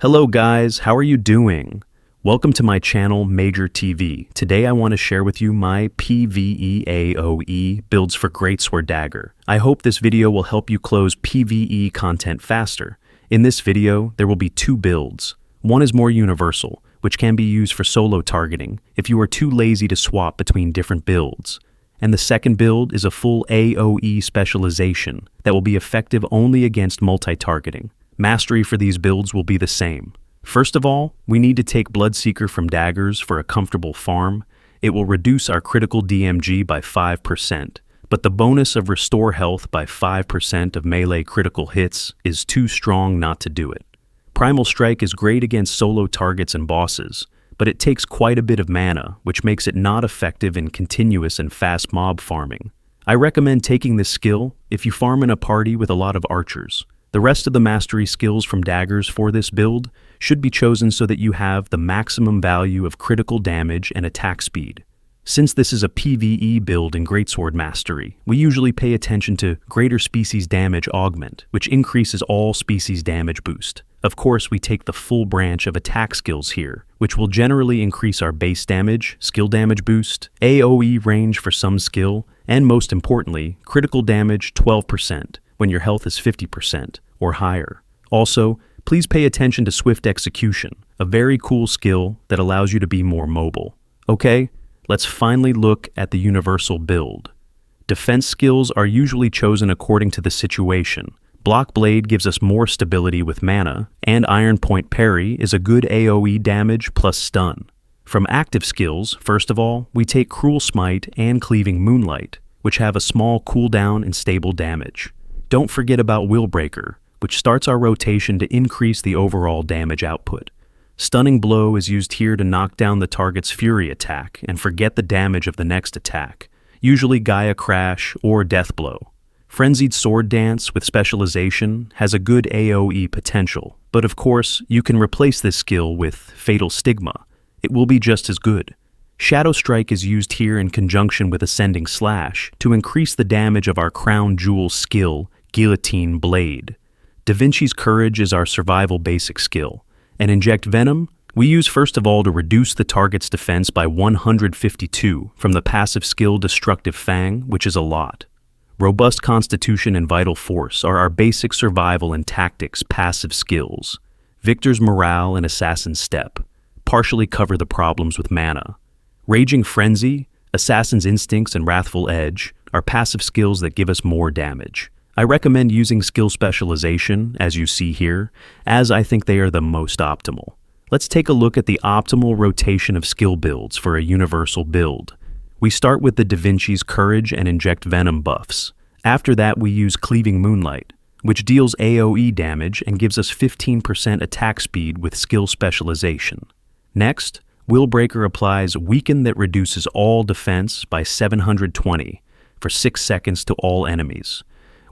Hello guys, how are you doing? Welcome to my channel Major TV. Today I want to share with you my PVE AOE builds for Greatsword Dagger. I hope this video will help you close PVE content faster. In this video, there will be two builds. One is more universal, which can be used for solo targeting if you are too lazy to swap between different builds. And the second build is a full AOE specialization that will be effective only against multi-targeting. Mastery for these builds will be the same. First of all, we need to take Bloodseeker from daggers for a comfortable farm. It will reduce our critical DMG by 5%, but the bonus of restore health by 5% of melee critical hits is too strong not to do it. Primal Strike is great against solo targets and bosses, but it takes quite a bit of mana, which makes it not effective in continuous and fast mob farming. I recommend taking this skill if you farm in a party with a lot of archers. The rest of the mastery skills from daggers for this build should be chosen so that you have the maximum value of critical damage and attack speed. Since this is a PvE build in Greatsword Mastery, we usually pay attention to Greater Species Damage Augment, which increases all species damage boost. Of course, we take the full branch of attack skills here, which will generally increase our base damage, skill damage boost, AOE range for some skill, and most importantly, critical damage 12% when your health is 50% or higher. Also, please pay attention to Swift Execution, a very cool skill that allows you to be more mobile. Okay, let's finally look at the universal build. Defense skills are usually chosen according to the situation. Block Blade gives us more stability with mana, and Iron Point Parry is a good AOE damage plus stun. From active skills, first of all, we take Cruel Smite and Cleaving Moonlight, which have a small cooldown and stable damage. Don't forget about Willbreaker, which starts our rotation to increase the overall damage output. Stunning Blow is used here to knock down the target's fury attack and forget the damage of the next attack, usually Gaia Crash or Death Blow. Frenzied Sword Dance with specialization has a good AOE potential, but of course, you can replace this skill with Fatal Stigma. It will be just as good. Shadow Strike is used here in conjunction with Ascending Slash to increase the damage of our Crown Jewel skill, Guillotine Blade. Da Vinci's Courage is our survival basic skill, and Inject Venom we use first of all to reduce the target's defense by 152 from the passive skill Destructive Fang, which is a lot. Robust Constitution and Vital Force are our basic survival and tactics passive skills. Victor's Morale and Assassin's Step partially cover the problems with mana. Raging Frenzy, Assassin's Instincts, and Wrathful Edge are passive skills that give us more damage. I recommend using skill specialization, as you see here, as I think they are the most optimal. Let's take a look at the optimal rotation of skill builds for a universal build. We start with the Da Vinci's Courage and Inject Venom buffs. After that, we use Cleaving Moonlight, which deals AOE damage and gives us 15% attack speed with skill specialization. Next, Willbreaker applies Weaken that reduces all defense by 720 for 6 seconds to all enemies.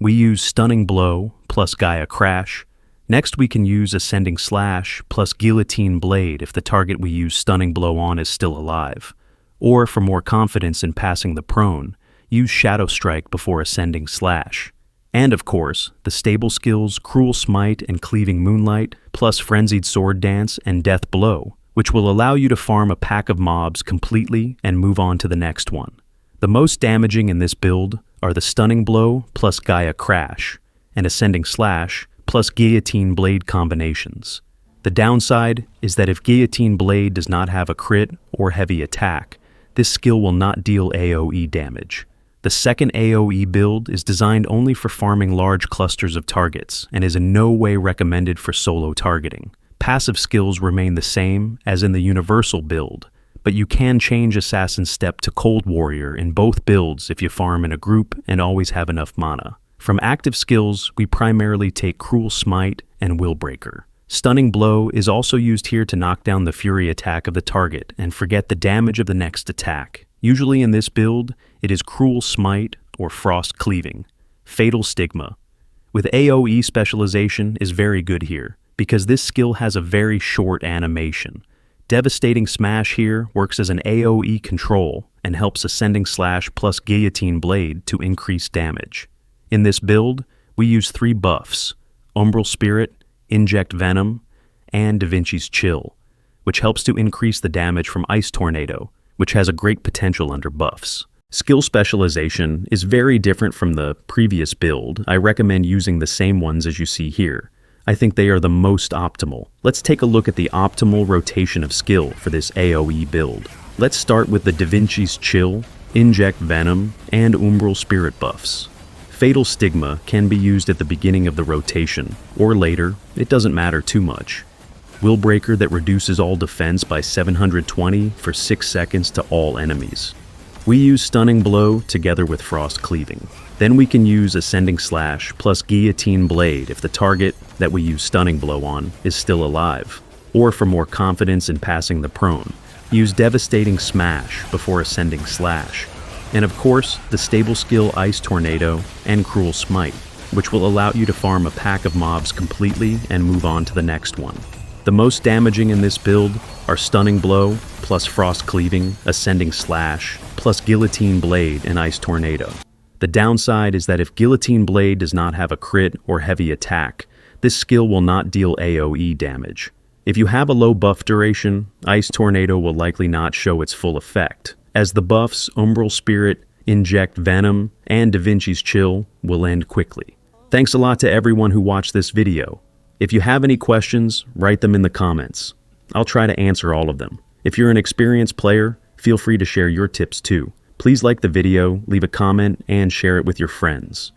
We use Stunning Blow plus Gaia Crash. Next, we can use Ascending Slash plus Guillotine Blade if the target we use Stunning Blow on is still alive. Or, for more confidence in passing the prone, use Shadow Strike before Ascending Slash. And of course, the stable skills Cruel Smite and Cleaving Moonlight plus Frenzied Sword Dance and Death Blow, which will allow you to farm a pack of mobs completely and move on to the next one. The most damaging in this build are the Stunning Blow plus Gaia Crash and Ascending Slash plus Guillotine Blade combinations. The downside is that if Guillotine Blade does not have a crit or heavy attack, this skill will not deal AOE damage. The second AOE build is designed only for farming large clusters of targets and is in no way recommended for solo targeting. Passive skills remain the same as in the universal build, but you can change Assassin's Step to Cold Warrior in both builds if you farm in a group and always have enough mana. From active skills, we primarily take Cruel Smite and Willbreaker. Stunning Blow is also used here to knock down the fury attack of the target and forget the damage of the next attack. Usually in this build, it is Cruel Smite or Frost Cleaving. Fatal Stigma with AOE specialization is very good here, because this skill has a very short animation. Devastating Smash here works as an AOE control and helps Ascending Slash plus Guillotine Blade to increase damage. In this build, we use 3 buffs: Umbral Spirit, Inject Venom, and DaVinci's Chill, which helps to increase the damage from Ice Tornado, which has a great potential under buffs. Skill specialization is very different from the previous build. I recommend using the same ones as you see here. I think they are the most optimal. Let's take a look at the optimal rotation of skill for this AOE build. Let's start with the DaVinci's Chill, Inject Venom, and Umbral Spirit buffs. Fatal Stigma can be used at the beginning of the rotation, or later, it doesn't matter too much. Willbreaker that reduces all defense by 720 for 6 seconds to all enemies. We use Stunning Blow together with Frost Cleaving. Then we can use Ascending Slash plus Guillotine Blade if the target that we use Stunning Blow on is still alive. Or for more confidence in passing the prone, use Devastating Smash before Ascending Slash. And of course, the stable skill Ice Tornado and Cruel Smite, which will allow you to farm a pack of mobs completely and move on to the next one. The most damaging in this build are Stunning Blow, plus Frost Cleaving, Ascending Slash, plus Guillotine Blade and Ice Tornado. The downside is that if Guillotine Blade does not have a crit or heavy attack, this skill will not deal AOE damage. If you have a low buff duration, Ice Tornado will likely not show its full effect, as the buffs Umbral Spirit, Inject Venom, and DaVinci's Chill will end quickly. Thanks a lot to everyone who watched this video. If you have any questions, write them in the comments. I'll try to answer all of them. If you're an experienced player, feel free to share your tips too. Please like the video, leave a comment, and share it with your friends.